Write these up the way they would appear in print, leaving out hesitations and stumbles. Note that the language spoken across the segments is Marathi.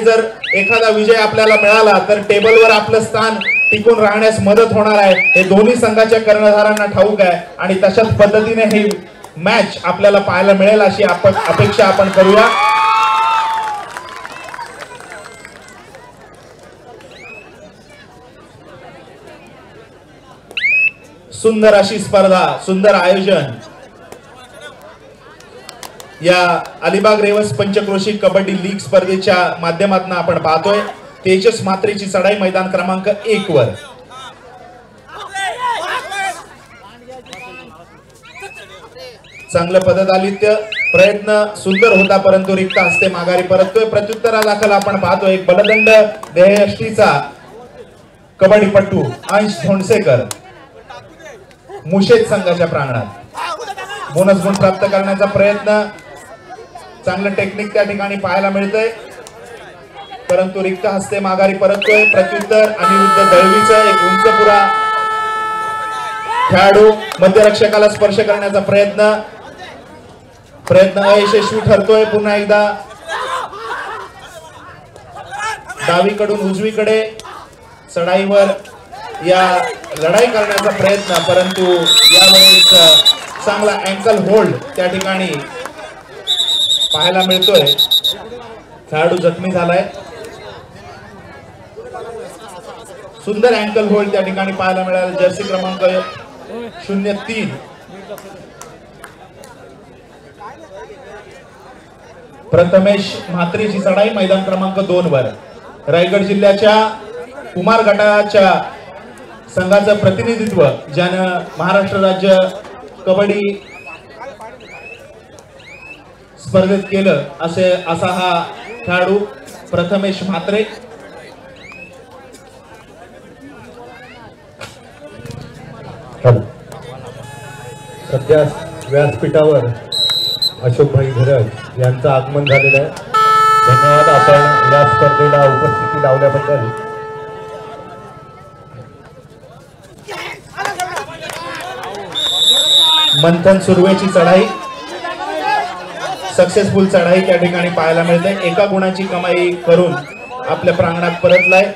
जर एखादा विजय आपल्याला मिळाला तर टेबलवर आपलं स्थान टिकून राहण्यास मदत होणार आहे, हे दोन्ही संघाच्या कर्णधारांना ठाऊक आहे आणि तशाच पद्धतीने ही मॅच आपल्याला पाहायला मिळेल अशी अपेक्षा आपण करूया. सुंदर अशी स्पर्धा, सुंदर आयोजन या अलिबाग रेवस पंचक्रोशी कबड्डी लीग स्पर्धेच्या माध्यमातून आपण पाहतोय. तेजस म्हात्रेची चढाई मैदान क्रमांक 1 वर. चांगलं पदतालित्य, प्रयत्न सुंदर होता परंतु रिक्त हस्ते माघारी परततोय. प्रत्युत्तरादाखल आपण पाहतोय एक बलदंड देहयष्टीचा कबड्डीपटू अंश धोंडसेकर मुशेद संघाच्या प्रांगणात बोनस गुण प्राप्त करण्याचा प्रयत्न, चांगलं टेक्निक त्या ठिकाणी पाहायला मिळतंय परंतु रिक्त हस्ते माघारी परततोय. प्रत्युत्तर अनिरुद्ध दळवीचं एक उंचपुरा खेळाडू मध्यरक्षकाला स्पर्श करण्याचा प्रयत्न अयशस्वी ठरतोय. पुन्हा एकदा डावीकडून उजवीकडे चढाईवर या लढाई करण्याचा प्रयत्न परंतु यावेळेस चांगला अँकल होल्ड त्या ठिकाणी पाहायला मिळतोय. खेळाडू जखमी झालाय. सुंदर अँकल होल्ड त्या ठिकाणी पाहायला मिळाला. जर्सी क्रमांक 03 प्रथमेश म्हात्रेची चढाई मैदान क्रमांक 2 वर. रायगड जिल्ह्याच्या कुमार गटाच्या संघाचं प्रतिनिधित्व ज्यानं महाराष्ट्र राज्य कबड्डी स्पर्धेत केलं असा हा खेळाडू प्रथमेश म्हात्रे. सध्या व्यासपीठावर अशोकभाई घरज यांचं आगमन झालेलं आहे. धन्यवाद आपण या स्पर्धेला उपस्थिती लावल्याबद्दल. मंथन सुर्वेची चढाई, सक्सेसफुल चढाई त्या ठिकाणी पाहायला मिळते. एका गुणाची कमाई करून आपल्या प्रांगणात परतलाय.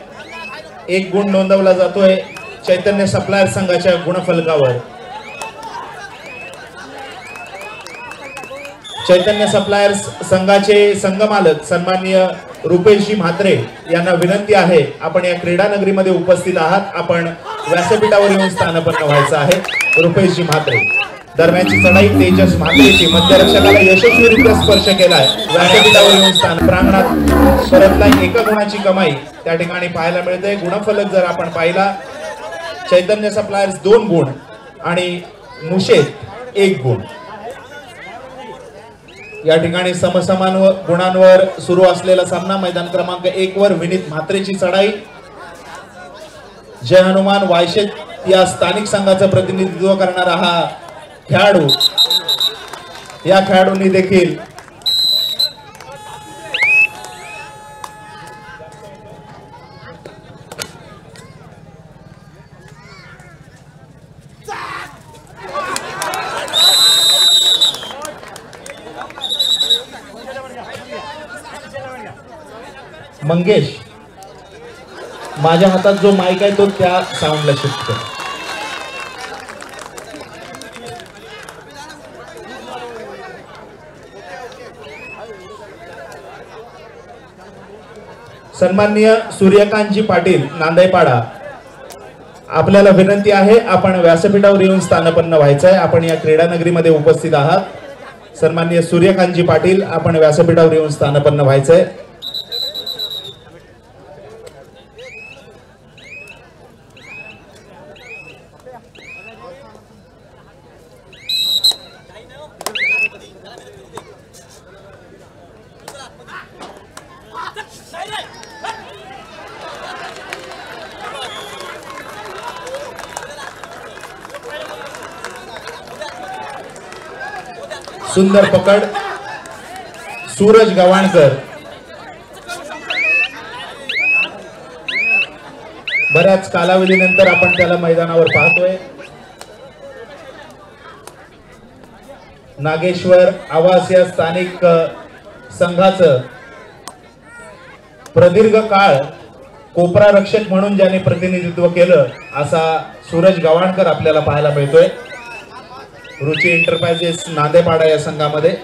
1 गुण नोंदवला जातोय चैतन्य सप्लायर संघाच्या गुणफलकावर. चैतन्य सप्लायर्स संघाचे संघमालक सन्माननीय रुपेशजी म्हात्रे यांना विनंती आहे, आपण या क्रीडा नगरीमध्ये उपस्थित आहात, आपण व्यासपीठावर येऊन स्थानपन्न व्हायचं आहे. रुपेशजी म्हात्रे. दरम्यानची चढाई तेजस म्हात्रेची मध्यरक्षकाला यशस्वीरित्या स्पर्श केलाय. व्यासपीठावर येऊन स्थान प्रांगणात परतलाय. एका गुणाची कमाई त्या ठिकाणी पाहायला मिळते. गुणफलक जर आपण पाहिला, चैतन्य सप्लायर्स 2 गुण आणि मुशेद 1 गुण. या ठिकाणी समसमान गुणांवर सुरू असलेला सामना मैदान क्रमांक 1 वर. विनीत म्हात्रेची चढाई. जय हनुमान वायशेत या स्थानिक संघाचं प्रतिनिधित्व करणारा हा खेळाडू, या खेळाडूंनी देखील मंगेश, माझ्या हातात जो माईक आहे तो त्या साऊंडला शिफ्ट कर. सन्माननीय सूर्यकांतजी पाटील नांदाईपाडा, आपल्याला विनंती आहे, आपण व्यासपीठावर येऊन स्थानपन्न व्हायचं आहे. आपण या क्रीडा नगरीमध्ये उपस्थित आहात. सन्माननीय सूर्यकांतजी पाटील, आपण व्यासपीठावर येऊन स्थानपन्न व्हायचं आहे. सुंदर पकड सूरज गवाणकर. बऱ्याच कालावधीनंतर आपण त्याला मैदानावर पाहतोय. नागेश्वर आवास या स्थानिक संघाचं प्रदीर्घ काळ कोपरा रक्षक म्हणून ज्याने प्रतिनिधित्व केलं असा सूरज गव्हाणकर आपल्याला पाहायला मिळतोय रुची एंटरप्राइजेस नांदेपाडा या संघामध्ये.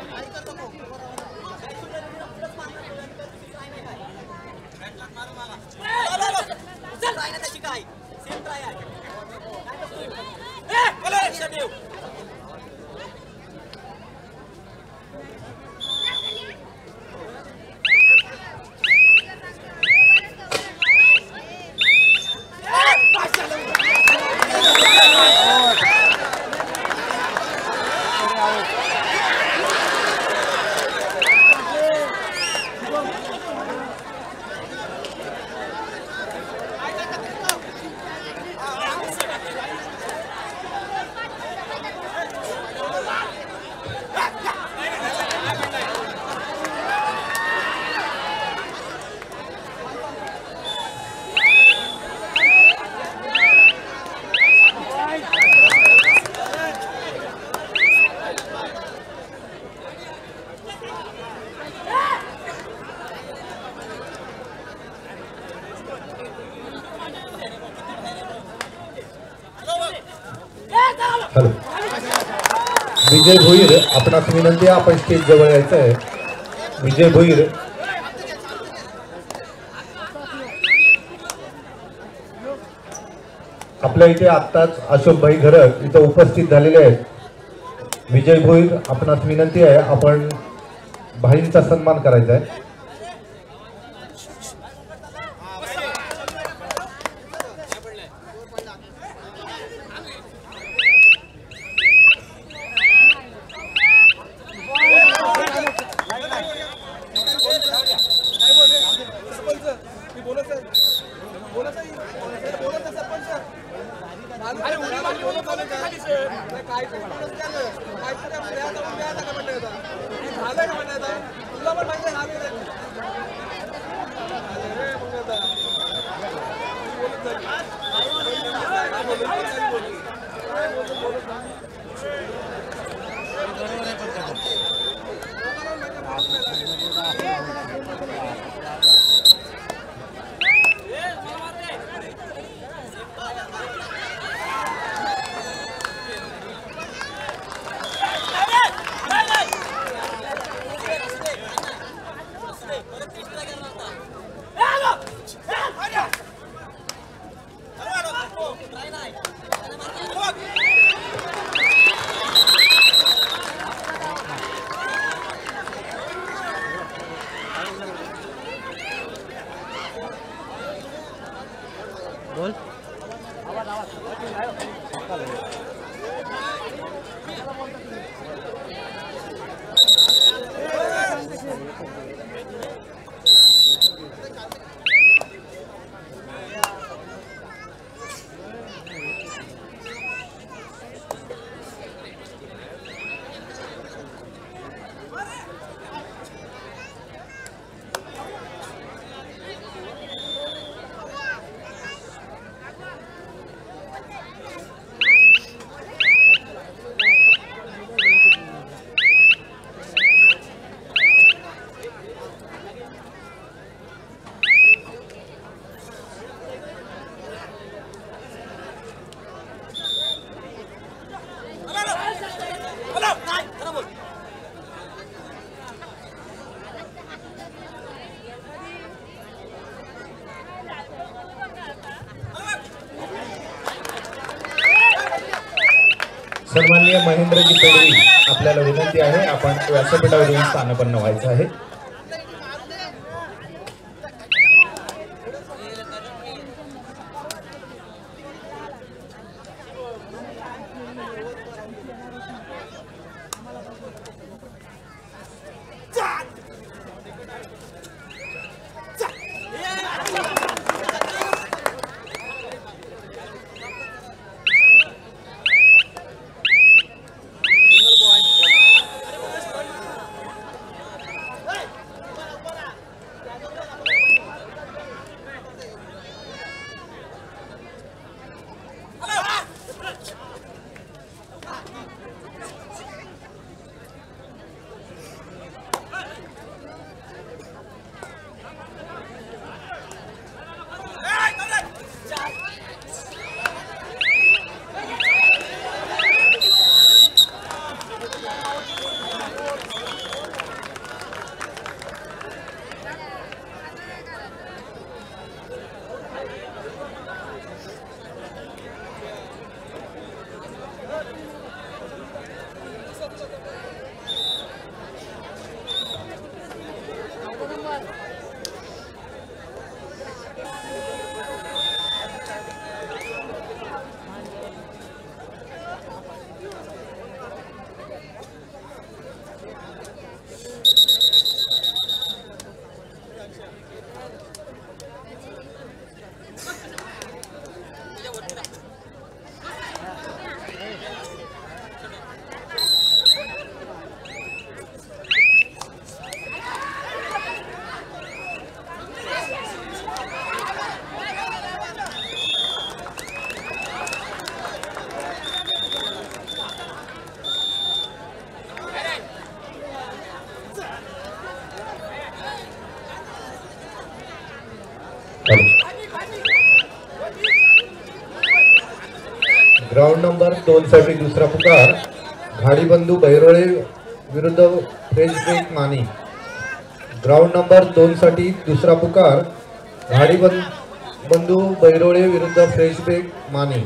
हॅलो विजय भोईर आपणास विनंती आहे आपण स्टेज जवळ यायचं आहे. विजय भोईर आपल्या इथे आत्ताच अशोकभाई घरत इथं उपस्थित झालेले आहेत. विजय भोईर आपणास विनंती आहे आपण भाईंचा सन्मान करायचा आहे. सन्माननीय महेंद्रजी पेडवी आपल्याला विनंती आहे आपण व्यासपीठावर येऊन स्थानापन्न व्हायचं आहे. ग्राउंड नंबर 2 साठी दुसरा पुकार घाडीबंधू बैरोळे विरुद्ध फ्रेंच ब्रेक मानी। ग्राउंड नंबर 2 साठी दुसरा पुकार घाडीबंधू बैरोळे विरुद्ध फ्रेंच ब्रेक मानी।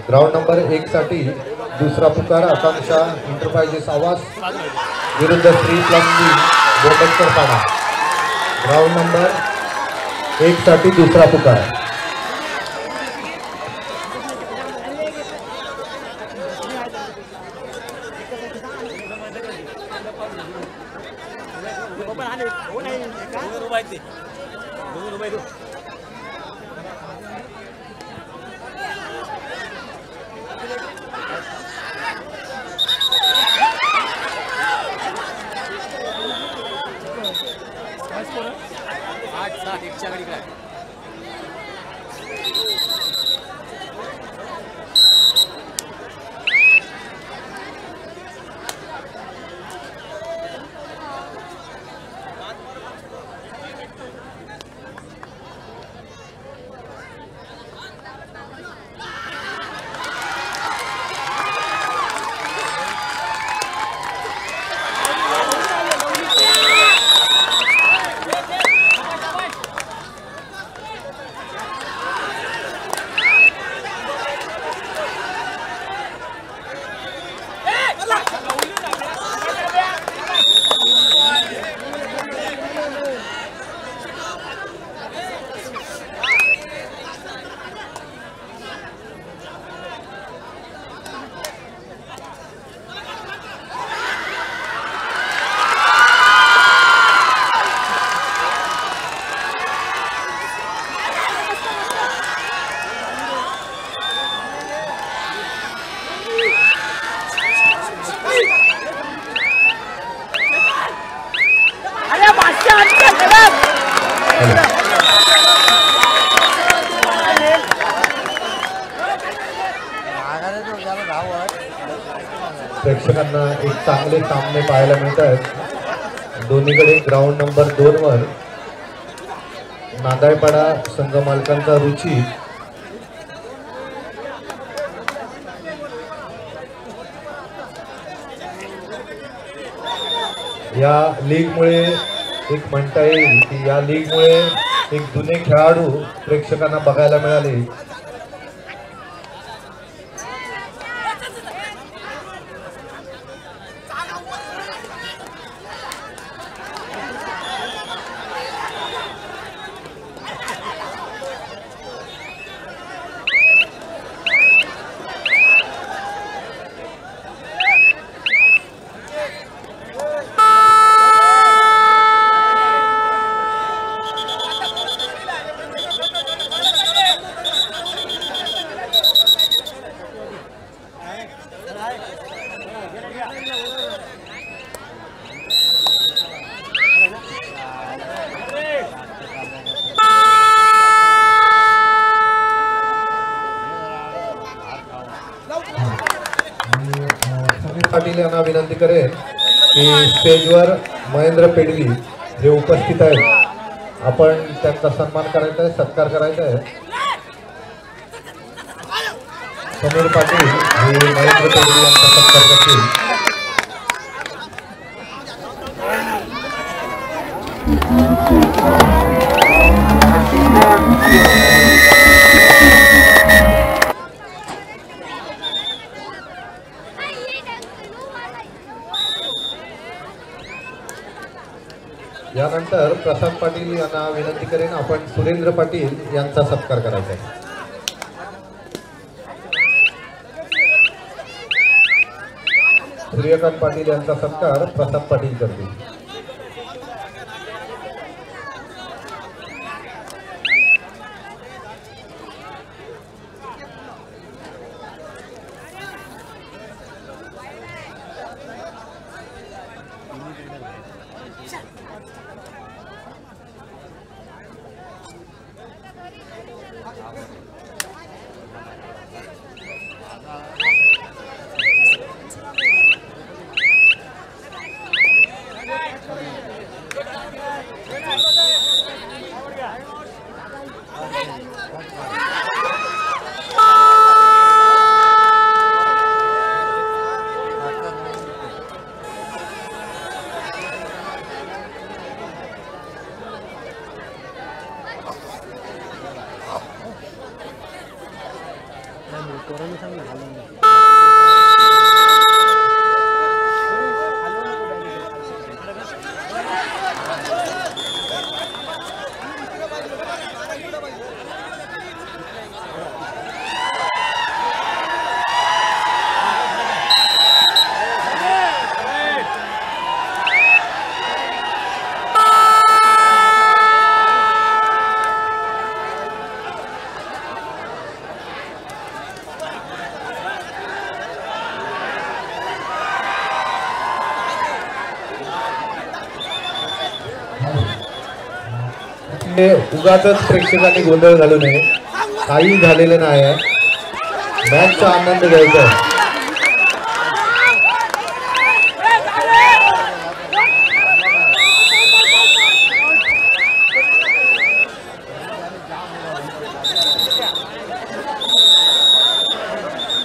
ग्राउंड नंबर 1 साठी दुसरा पुकार आकांक्षा एंटरप्राइजेस आवास विरुद्ध श्री प्लम्बिंग बोबटकरपाडा। ग्राउंड नंबर 1 साठी दुसरा पुकार। प्रेक्षकांना एक चांगले सामने पाहायला मिळत आहेत। दोन्हीकडे ग्राउंड नंबर 2 वर नादायपाडा संघ मालकांचा रुची या लीगमुळे एक म्हणता येईल की या लीगमुळे एक जुने खेळाडू प्रेक्षकांना बघायला मिळाले। पाटील यांना विनंती करेन की स्टेजवर महेंद्र पेडवी जे उपस्थित आहेत आपण त्यांचा सन्मान करायचा आहे, सत्कार करायचा आहे। समीर पाटील हे महेंद्र पेडवी यांचा सत्कार करतील। यानंतर प्रसाद पाटील यांना विनंती करेन आपण सुरेंद्र पाटील यांचा सत्कार करायचा आहे। सूर्यकांत पाटील यांचा सत्कार प्रसाद पाटील करतील। उगाचच प्रेक्षकांनी गोंधळ घालू नये, काही झालेलं नाही आहे, मॅचचा आनंद घ्यायचा आहे।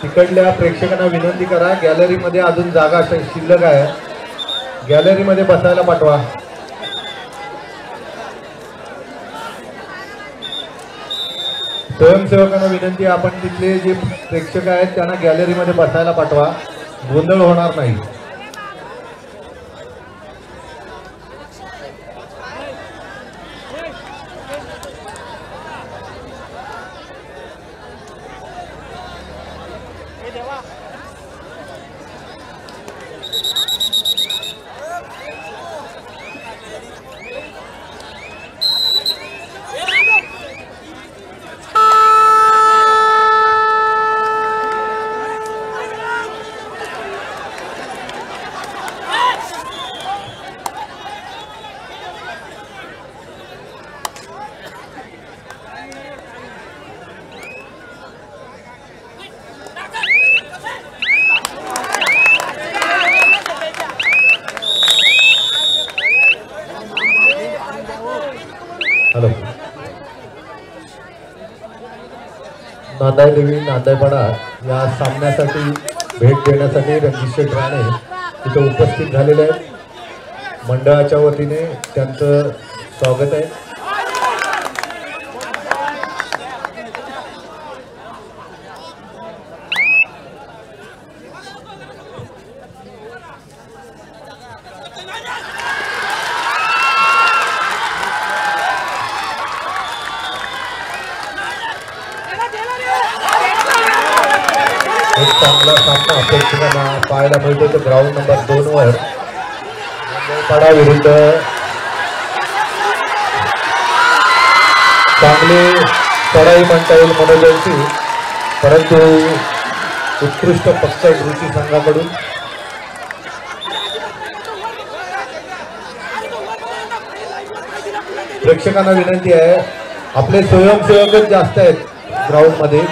तिकडल्या प्रेक्षकांना विनंती करा, गॅलरीमध्ये अजून जागा शिल्लक आहे, गॅलरीमध्ये बसायला पाठवा। स्वयंसेवकांना विनंती, आपण तिथले जे प्रेक्षक आहेत त्यांना गॅलरीमध्ये बसायला पाठवा, गोंधळ होणार नाही। नांदाईदेवी नांदाईपाडा या सामन्यासाठी भेट देण्यासाठी रणजित शेठ राणे इथे उपस्थित झालेले आहेत। मंडळाच्या वतीने त्यांचं स्वागत आहे। एक चांगला सामना प्रेक्षकांना पाहायला मिळतो तो ग्राउंड नंबर 2 वर नांदाईपाडा विरुद्ध चांगली चढाई म्हणता येईल मनोबलची, परंतु उत्कृष्ट पक्कड रुची संघाकडून प्रेक्षकांना विनंती आहे, आपले स्वयंसेवकच जास्त आहेत ग्राउंड मध्ये,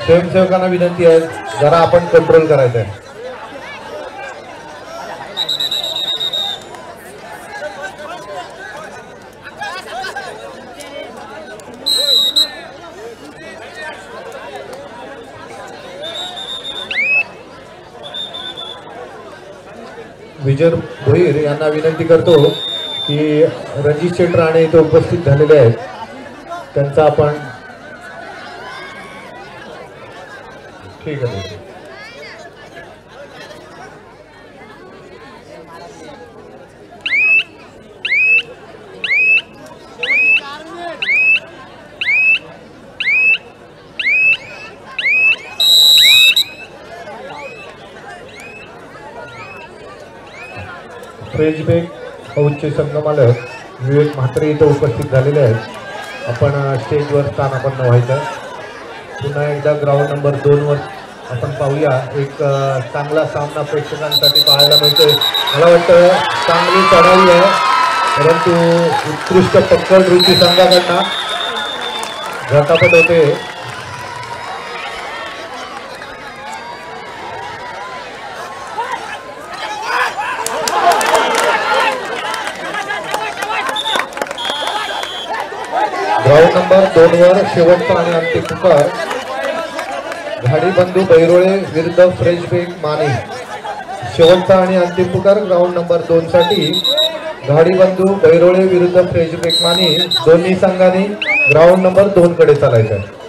स्वयंसेवकांना विनंती आहे जरा आपण कंट्रोल करायचं आहे। विजय भोईर यांना विनंती करतो की रणजित शेठ राणे इथे उपस्थित झालेले आहेत, त्यांचा आपण ठीक आहे। फ्रेंच बेक हाऊसचे संघमालक विवेक म्हात्रे इथे उपस्थित झालेले आहेत। आपण स्टेजवर स्थानापन्न व्हायचं। पुन्हा एकदा ग्राउंड नंबर 2 वर आपण पाहूया, एक चांगला सामना प्रेक्षकांसाठी पाहायला मिळतोय। मला वाटतं चांगली चढाई आहे, परंतु उत्कृष्ट पक्कड रुची संघाकडनं झटापट होते। ग्राउंड नंबर 2 वर शेवटचा आणि अंतिम पुकार घाडीबंधू बैरोळे विरुद्ध फ्रेंच बेक माने। शेवटचा आणि अंतिम पुकार ग्राउंड नंबर 2 साठी घाडीबंधू बैरोळे विरुद्ध फ्रेंच बेक माने। दोन्ही संघांनी ग्राउंड नंबर 2 कडे चालायचं आहे।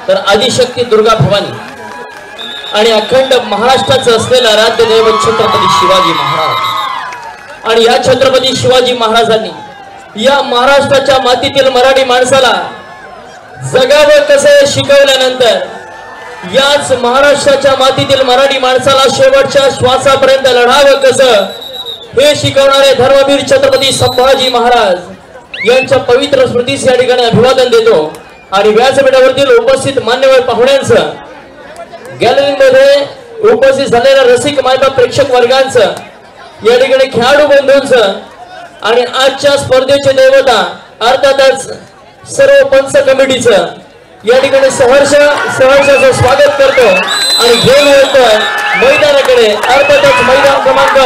तर आदिशक्ती दुर्गा भवानी आणि अखंड महाराष्ट्राचं असलेला राज्य दैवत छत्रपती शिवाजी महाराज। आणि या छत्रपती शिवाजी महाराजांनी या महाराष्ट्राच्या मातीतील मराठी माणसाला जगावं कसं शिकवल्यानंतर याच महाराष्ट्राच्या मातीतील मराठी माणसाला शेवटच्या श्वासापर्यंत लढावं कसं हे शिकवणारे धर्मवीर छत्रपती संभाजी महाराज यांच्या पवित्र स्मृतीस या ठिकाणी अभिवादन देतो। आणि व्यासपीठावरील उपस्थित मान्यवर पाहुण्यांचं, गॅलरीमध्ये उपस्थित झालेल्या रसिक मायबाप प्रेक्षक वर्गांचं, या ठिकाणी खेळाडू बंधूंचं आणि आजच्या स्पर्धेचे देवता अर्थातच सर्व पंच कमिटीचं या ठिकाणी सहर्षाचं स्वागत करतो आणि घेऊन येतोय मैदानाकडे। अर्थातच मैदान क्रमांक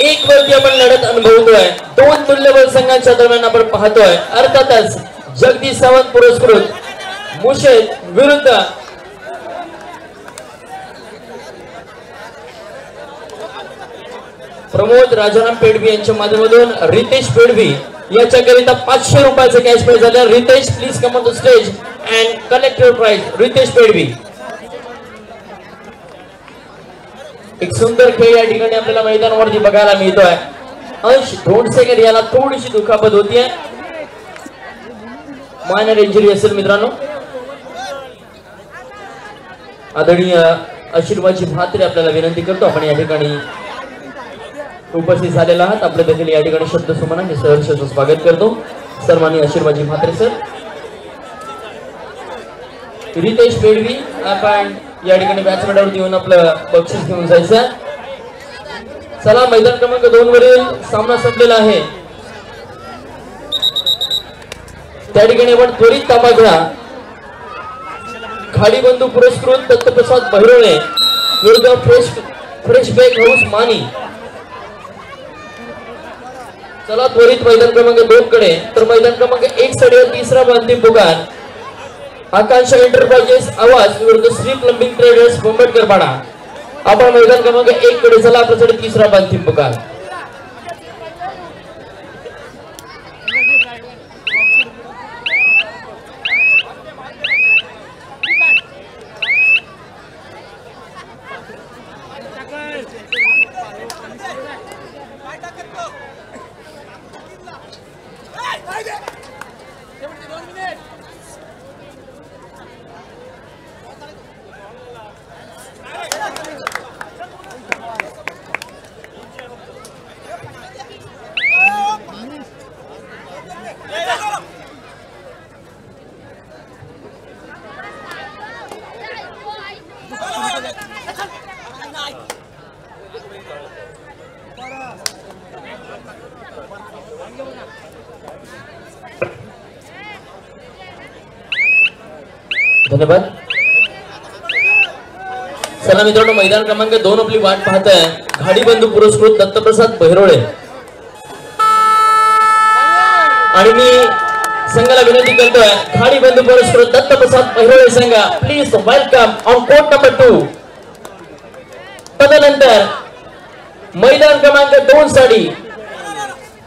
1 वरती आपण लढत अनुभवतोय। 2 तुल्यबळ संघांच्या दरम्यान आपण पाहतोय। अर्थातच जगदीश सावंत पुरस्कृत मुशेद विरुद्ध प्रमोद राजाराम पेडवी यांच्या माध्यमातून रितेश पेडवी याच्याकरिता 500 रुपयाचे कॅश प्राइज झाले। Ritesh please come on the stage and collect your prize. Ritesh Pedvi, एक सुंदर खेळ या ठिकाणी आपल्याला मैदानावरती बघायला मिळतोय। अंश धोंडसेकर याला थोडीशी दुखापत होतीये, मायनर इंजुरी असेल मित्रांनो। आदरणीय आशीर्वादजी म्हात्रे आपल्याला विनंती करतो आपण या ठिकाणी उपस्थित झालेला आहात. आपल्या देखील या ठिकाणी शब्द सुमनाने सहर्ष स्वागत करतो. सन्माननीय आशीर्वादजी म्हात्रे सर. रितेश पेडवी आपण या ठिकाणी व्यासपीठावरती येऊन आपलं बक्षीस घेऊन जायचं. चला मैदान क्रमांक 2 वरील सामना संपलेला आहे. त्या ठिकाणी आपण त्वरित ताबा घ्या. खाडी बंधू पुरस्कृत दत्तप्रसाद बहिरोळे विरुद्ध फ्रेश बेक हाऊस मानी. चला त्वरित मैदान क्रमांक 2 कडे. तर मैदान क्रमांक 1 साठी तिसरा अंतिम पुकार आकांक्षा एंटरप्राइजेस आवाज विरुद्ध श्री प्लंबिंग ट्रेडर्स बोंबडकरपाडा. आपण मैदान क्रमांक 1 कडे चला. आपल्यासाठी तिसरा अंतिम पुकार. धन्यवाद. चला मित्रांनो मैदान क्रमांक 2 आपली वाट पाहत आहे. घाडी बंधू पुरस्कृत दत्तप्रसाद बहिरोळे. आणि मी संघाला विनंती करतोय घाडी बंधू पुरस्कृत दत्तप्रसाद बहिरोळे संघ please welcome on court number 2. तदनंतर मैदान क्रमांक 2 साठी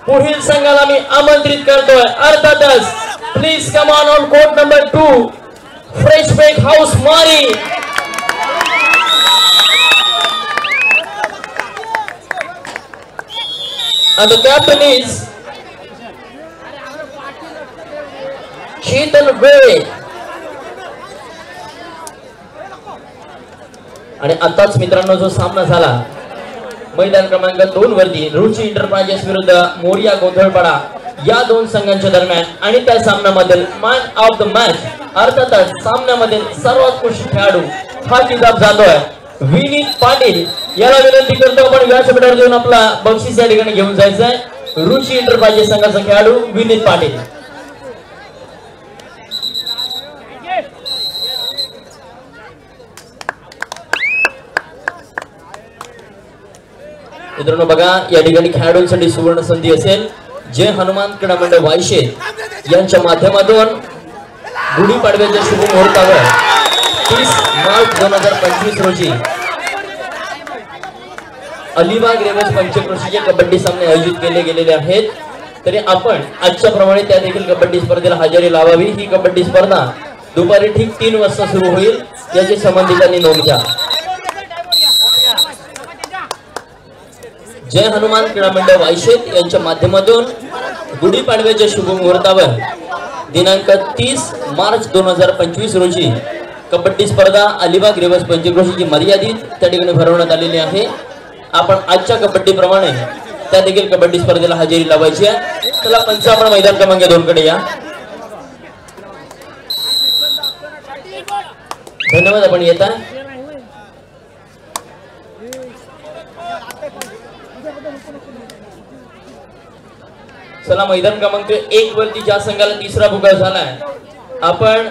पुढील संघाला मी आमंत्रित करतोय. अर्थातच please come on court number 2 fresh bake house मारी. And the captain is Chetan Way. आणि आताच मित्रांनो जो सामना झाला मैदान क्रमांक 2 वरती रुची एंटरप्राइजेस विरुद्ध मोरिया गोंधळपाडा या दोन संघांच्या दरम्यान आणि त्या सामन्यामधील मॅन ऑफ द मॅच अर्थातच सामन्यामधील सर्वोत्कृष्ट खेळाडू हा किताब जातोय विनीत पाटील. याला विनंती करतो आपण व्यासपीठावर देऊन आपला बक्षीस या ठिकाणी घेऊन जायचंय. रुची एंटरप्राइजेस संघाचा खेळाडू विनीत पाटील. मित्रांनो बघा या ठिकाणी खेळाडूंसाठी सुवर्ण संधी असेल. जय हनुमान क्रीडा मंडळ वायशे यांच्या माध्यमातून गुढीपाडव्याच्या शुभ मुहूर्तावर 30 मार्च 2025 रोजी अलिबाग रेवस पंचक्रोशीचे कबड्डी सामने आयोजित केले गेलेले आहेत. तरी आपण आजच्या प्रमाणे त्या देखील कबड्डी स्पर्धेला हजेरी लावावी. ही कबड्डी स्पर्धा दुपारी ठीक 3 वाजता सुरू होईल याची संबंधितांनी नोंद घ्या. जय हनुमान क्रीडा मंडळ वायशेत यांच्या माध्यमातून गुढीपाडव्याच्या शुभ मुहूर्तावर दिनांक 30 मार्च 2025 रोजी कबड्डी स्पर्धा अलिबाग रेवस पंचक्रोशीची मर्यादित त्या ठिकाणी भरवण्यात आलेली आहे. आपण आजच्या कबड्डी प्रमाणे त्या देखील कबड्डी स्पर्धेला हजेरी लावायची आहे. चला पंच आपण मैदान क्रमांक 2 कडे या. धन्यवाद आपण येत आहे. चला मैदान क्रमांक 1 वरती ज्या संघाला तिसरा पुकार झालाय आपण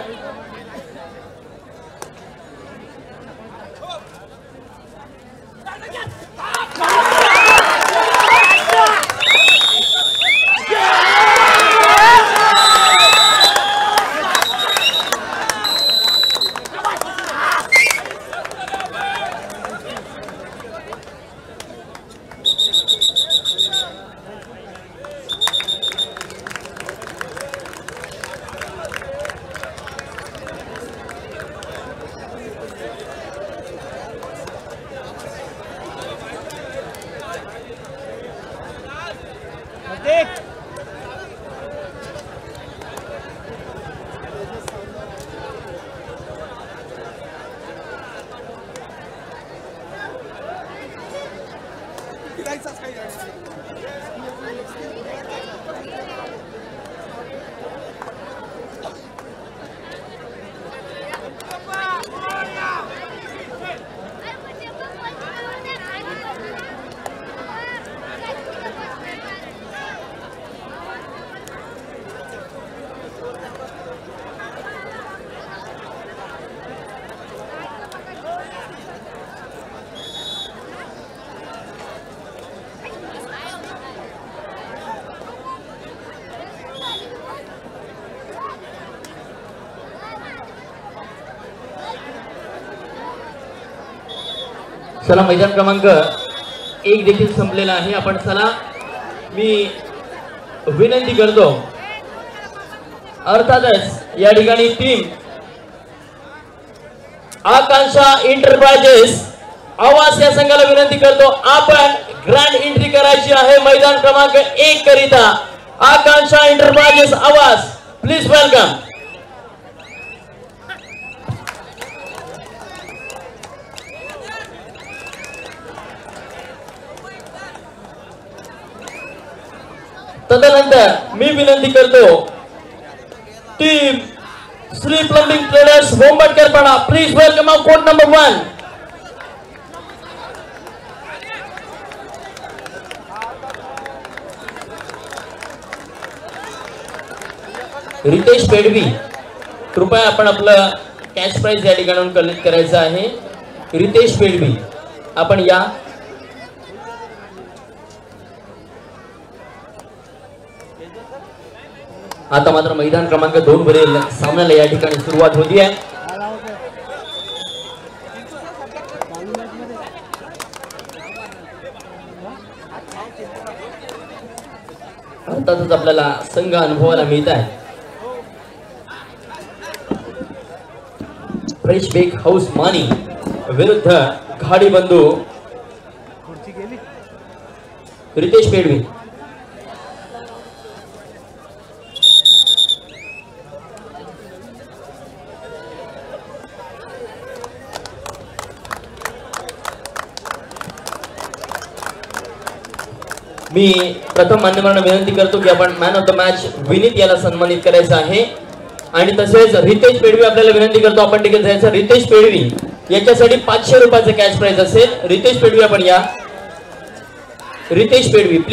चला मैदान क्रमांक 1 देखील संपलेला आहे. आपण चला मी विनंती करतो अर्थातच या ठिकाणी टीम आकांक्षा एंटरप्राइजेस आवास या संघाला विनंती करतो आपण ग्रँड एंट्री करायची आहे मैदान क्रमांक 1 करिता. आकांक्षा एंटरप्राइजेस आवास प्लीज वेलकम. तदनंतर मी विनंती करतो team Shri plumbing traders Hombatkarpada please welcome our court number 1. Ritesh Pedvi कृपया आपण आपलं कॅश प्राइज या ठिकाणाहून कलेक्ट करायचं आहे. रितेश पेडवी आपण या. आता मात्र मैदान क्रमांक 2 वरील सामन्याला या ठिकाणी सुरुवात होती आहे. अर्थातच आपल्याला संघ अनुभवायला मिळत आहे. फ्रेश बेक हाऊस मानी विरुद्ध घाडी बंधू रितेश पेडवी. मी प्रथम मान्यवरांना विनंती करतो की आपण man of the match Vineet याला सन्मानित करायचं आहे आणि तसेच रितेश पेडवी आपल्याला विनंती करतो आपण देखील जायचं. रितेश पेडवी याच्यासाठी 500 रुपयाचं कॅश प्राइज असेल. रितेश पेडवी आपण या. रितेश पेडवी प्लीज.